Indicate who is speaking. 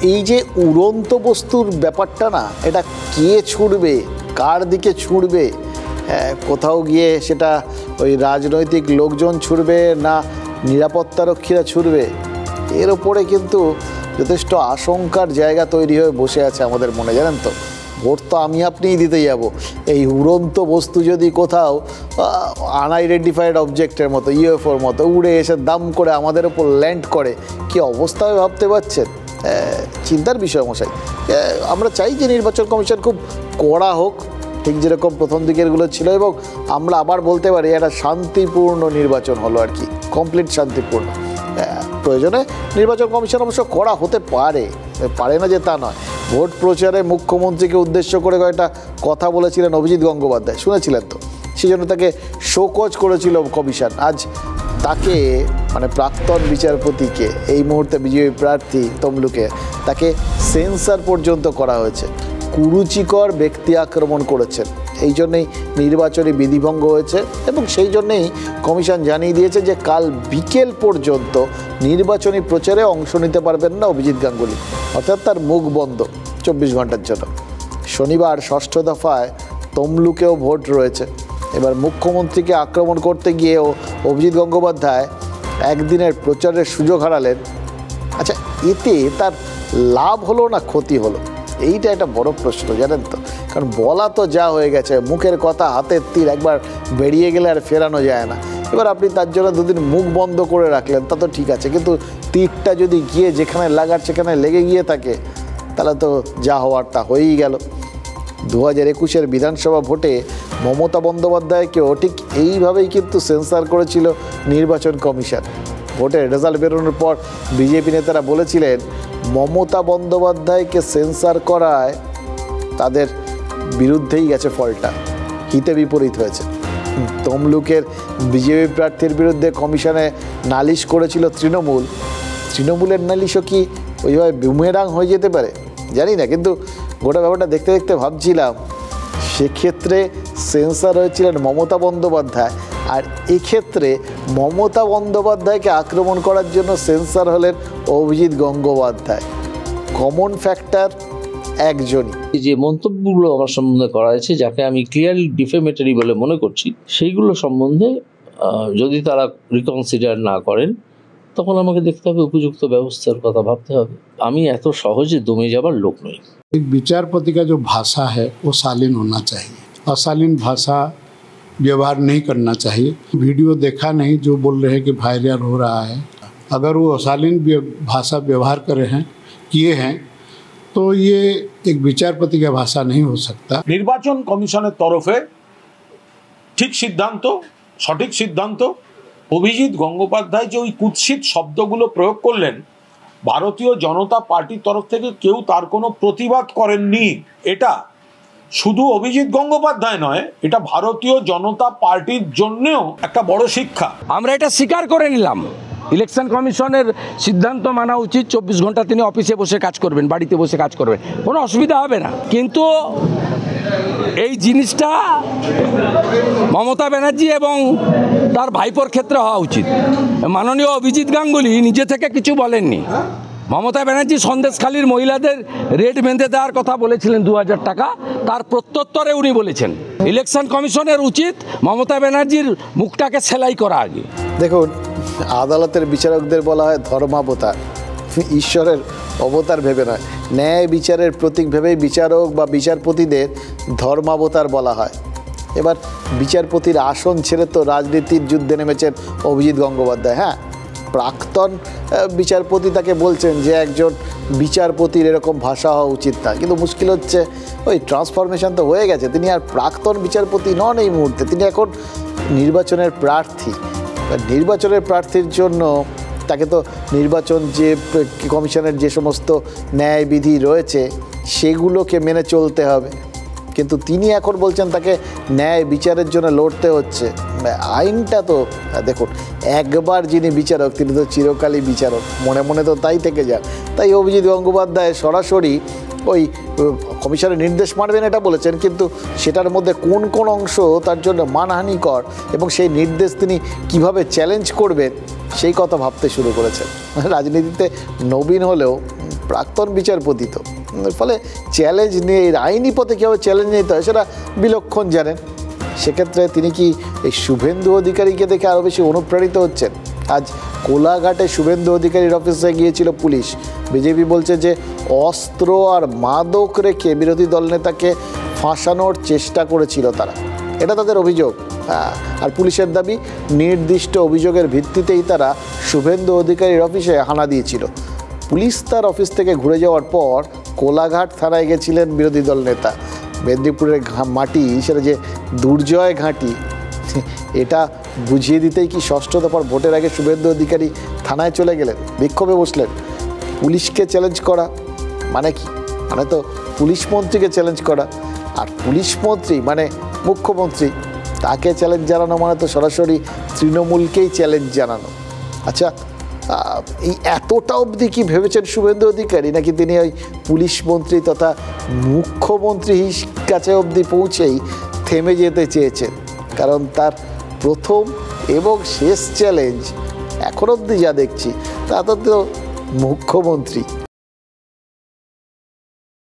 Speaker 1: এই যে উড়ন্ত বস্তুর ব্যাপারটা না, এটা কে ছুড়বে, কার দিকে ছুড়বে, কোথাও গিয়ে সেটা ওই রাজনৈতিক লোকজন ছুড়বে না নিরাপত্তারক্ষীরা ছুড়বে, এর ওপরে কিন্তু যথেষ্ট আশঙ্কার জায়গা তৈরি হয়ে বসে আছে আমাদের মনে। জানেন তো, ভোট তো আমি আপনিই দিতে যাব, এই উড়ন্ত বস্তু যদি কোথাও আনআইডেন্টিফাইড অবজেক্টের মতো, ইউএফওর মতো উড়ে এসে দাম করে আমাদের ওপর ল্যান্ড করে, কি অবস্থা হবে ভাবতে পারছেন? চিন্তার বিষয় মশাই। আমরা চাই যে নির্বাচন কমিশন খুব কড়া হোক, ঠিক যেরকম প্রথম দিকেরগুলো ছিল, এবং আমরা আবার বলতে পারি একটা শান্তিপূর্ণ নির্বাচন হলো আর কি, কমপ্লিট শান্তিপূর্ণ। প্রয়োজনে নির্বাচন কমিশন অবশ্য কড়া হতে পারে না যে তা নয়। ভোট প্রচারে মুখ্যমন্ত্রীকে উদ্দেশ্য করে কয়েকটা কথা বলেছিলেন অভিজিৎ গঙ্গোপাধ্যায়, শুনেছিলেন তো? সেই জন্য তাকে শোকজ করেছিল কমিশন। আজ তাকে, মানে প্রাক্তন বিচারপতিকে, এই মুহূর্তে বিজেপি প্রার্থী তমলুকে, তাকে সেন্সার পর্যন্ত করা হয়েছে। কুরুচিকর ব্যক্তি আক্রমণ করেছেন, এই জন্যেই নির্বাচনী বিধিভঙ্গ হয়েছে, এবং সেই জন্যেই কমিশন জানিয়ে দিয়েছে যে কাল বিকেল পর্যন্ত নির্বাচনী প্রচারে অংশ নিতে পারবেন না অভিজিৎ গাঙ্গুলি, অর্থাৎ তার মুখ বন্ধ 24 ঘন্টার জন্য। শনিবার ষষ্ঠ দফায় তমলুকেও ভোট রয়েছে। এবার মুখ্যমন্ত্রীকে আক্রমণ করতে গিয়েও অভিজিৎ গঙ্গোপাধ্যায় একদিনের প্রচারের সুযোগ হারালেন। আচ্ছা, এতে তার লাভ হলো না ক্ষতি হলো, এইটা একটা বড় প্রশ্ন, জানেন তো? কারণ বলা তো যা হয়ে গেছে, মুখের কথা হাতের তীর, একবার বেরিয়ে গেলে আর ফেরানো যায় না। এবার আপনি তার জন্য দুদিন মুখ বন্ধ করে রাখলেন, তা তো ঠিক আছে, কিন্তু তীরটা যদি গিয়ে যেখানে লাগার সেখানে লেগে গিয়ে থাকে, তাহলে তো যা হওয়ার তা হয়েই গেল। 2021-এর বিধানসভা ভোটে মমতা বন্দ্যোপাধ্যায়কেও ঠিক এইভাবেই কিন্তু সেন্সার করেছিল নির্বাচন কমিশন। ভোটের রেজাল্ট বেরোনোর পর বিজেপি নেতারা বলেছিলেন মমতা বন্দ্যোপাধ্যায়কে সেন্সার করায় তাদের বিরুদ্ধেই গেছে ফলটা, হিতে বিপরীত হয়েছে। তমলুকের বিজেপি প্রার্থীর বিরুদ্ধে কমিশনে নালিশ করেছিল তৃণমূলের নালিশও কি ওইভাবে বুমেরাং হয়ে যেতে পারে জানি না, কিন্তু গোটা ব্যাপারটা দেখতে দেখতে ভাবছিলাম সেক্ষেত্রে সেন্সার হয়েছিলেন মমতা বন্দ্যোপাধ্যায়, আর এক্ষেত্রে মমতা বন্দ্যোপাধ্যায়কে আক্রমণ করার জন্য সেন্সার হলেন অভিজিৎ গঙ্গোপাধ্যায়। কমন ফ্যাক্টর একজনই।
Speaker 2: যে মন্তব্যগুলো আমার সম্বন্ধে করা হয়েছে, যাকে আমি ক্লিয়ারলি ডিফেমেটরি বলে মনে করছি, সেইগুলো সম্বন্ধে যদি তারা রিকনসিডার না করেন, তখন আমাকে দেখতে হবে উপযুক্ত ব্যবস্থার কথা ভাবতে হবে। আমি এত সহজে দমে যাবার লোক নই।
Speaker 3: एक विचारपति का जो भाषा है वो शालीन होना चाहिए, अशालीन भाषा व्यवहार नहीं करना चाहिए। वीडियो देखा नहीं जो बोल रहे हैं कि वायरल हो रहा है, अगर वो अशालीन भाषा व्यवहार किए हैं तो ये एक विचारपति का भाषा नहीं हो सकता।
Speaker 4: निर्वाचन कमिशনের তরফে ঠিক সিদ্ধান্ত, সঠিক সিদ্ধান্ত। অভিজিৎ গঙ্গোপাধ্যায় যে ওই কুৎসিত শব্দগুলো প্রয়োগ করলেন, ভারতীয় জনতা পার্টির তরফ থেকে কেউ তার কোনো প্রতিবাদ করেননি। এটা শুধু অভিজিৎ গঙ্গোপাধ্যায় নয়, এটা ভারতীয় জনতা পার্টির জন্যও একটা বড় শিক্ষা।
Speaker 5: আমরা এটা স্বীকার করে নিলাম, ইলেকশন কমিশনের সিদ্ধান্ত মানা উচিত। 24 ঘন্টা তিনি অফিসে বসে কাজ করবেন, বাড়িতে বসে কাজ করবেন, কোনো অসুবিধা হবে না। কিন্তু এই জিনিসটা মমতা ব্যানার্জি এবং তার ভাইপোর ক্ষেত্রে হওয়া উচিত। মাননীয় অভিজিৎ গাঙ্গুলি নিজে থেকে কিছু বলেননি। মমতা ব্যানার্জি সন্দেশখালীর মহিলাদের রেট বেঁধে দেওয়ার কথা বলেছিলেন 2000 টাকা, তার প্রত্যুত্তরে উনি বলেছেন ইলেকশন কমিশনের উচিত মমতা ব্যানার্জির মুখটাকে সেলাই করা আগে।
Speaker 1: দেখুন, আদালতের বিচারকদের বলা হয় ধর্মাবতার, ঈশ্বরের অবতার ভেবে নয়। ন্যায় বিচারের প্রতীক ভেবেই বিচারক বা বিচারপতিদের ধর্মাবতার বলা হয়। এবার বিচারপতির আসন ছেড়ে তো রাজনীতির যুদ্ধে নেমেছেন অভিজিৎ গঙ্গোপাধ্যায়। হ্যাঁ, প্রাক্তন বিচারপতি তাকে বলছেন যে একজন বিচারপতির এরকম ভাষা হওয়া উচিত না, কিন্তু মুশকিল হচ্ছে ওই ট্রান্সফরমেশন তো হয়ে গেছে, তিনি আর প্রাক্তন বিচারপতি নন এই মুহূর্তে, তিনি এখন নির্বাচনের প্রার্থী। নির্বাচনের প্রার্থীর জন্য তাকে তো নির্বাচন যে কমিশনের যে সমস্ত ন্যায়বিধি রয়েছে সেগুলোকে মেনে চলতে হবে, কিন্তু তিনি এখন বলছেন তাকে ন্যায় বিচারের জন্য লড়তে হচ্ছে। আইনটা তো দেখুন, একবার যিনি বিচারক তিনি তো চিরকালই বিচারক, মনে মনে তো তাই থেকে যান। তাই অভিজিৎ গঙ্গোপাধ্যায় সরাসরি ওই কমিশনের নির্দেশ মানবেন এটা বলেছেন, কিন্তু সেটার মধ্যে কোন কোন অংশ তার জন্য মানহানিকর এবং সেই নির্দেশ তিনি কিভাবে চ্যালেঞ্জ করবেন সেই কথা ভাবতে শুরু করেছেন। রাজনীতিতে নবীন হলেও প্রাক্তন বিচারপতি তো, ফলে চ্যালেঞ্জ নিয়ে আইনি পথে কীভাবে চ্যালেঞ্জ নিতে হয় সেটা বিলক্ষণ জানেন। সেক্ষেত্রে তিনি কি এই শুভেন্দু অধিকারীকে দেখে আরও বেশি অনুপ্রাণিত হচ্ছেন? আজ কোলাঘাটে শুভেন্দু অধিকারীর অফিসে গিয়েছিল পুলিশ। বিজেপি বলছে যে অস্ত্র আর মাদক রেখে বিরোধী দলনেতাকে ফাঁসানোর চেষ্টা করেছিল তারা, এটা তাদের অভিযোগ। আর পুলিশের দাবি নির্দিষ্ট অভিযোগের ভিত্তিতেই তারা শুভেন্দু অধিকারীর অফিসে হানা দিয়েছিল। পুলিশ তার অফিস থেকে ঘুরে যাওয়ার পর কোলাঘাট থানায় গেছিলেন বিরোধী দল নেতা। মেদিনীপুরের মাটি সেটা যে দুর্জয় ঘাঁটি, এটা বুঝিয়ে দিতেই কি ষষ্ঠ দফার ভোটের আগে শুভেন্দু অধিকারী থানায় চলে গেলেন, বিক্ষোভে বসলেন। পুলিশকে চ্যালেঞ্জ করা মানে কি? মানে তো পুলিশ মন্ত্রীকে চ্যালেঞ্জ করা, আর পুলিশ মন্ত্রী মানে মুখ্যমন্ত্রী, তাকে চ্যালেঞ্জ জানানো মানে তো সরাসরি তৃণমূলকেই চ্যালেঞ্জ জানানো। আচ্ছা, এই এতটা অবধি কি ভেবেছেন শুভেন্দু অধিকারী, নাকি তিনি ওই পুলিশ মন্ত্রী তথা মুখ্যমন্ত্রীর কাছে অবধি পৌঁছেই থেমে যেতে চেয়েছেন? কারণ তার প্রথম এবং শেষ চ্যালেঞ্জ এখন অবধি যা দেখছি তা তো মুখ্যমন্ত্রী।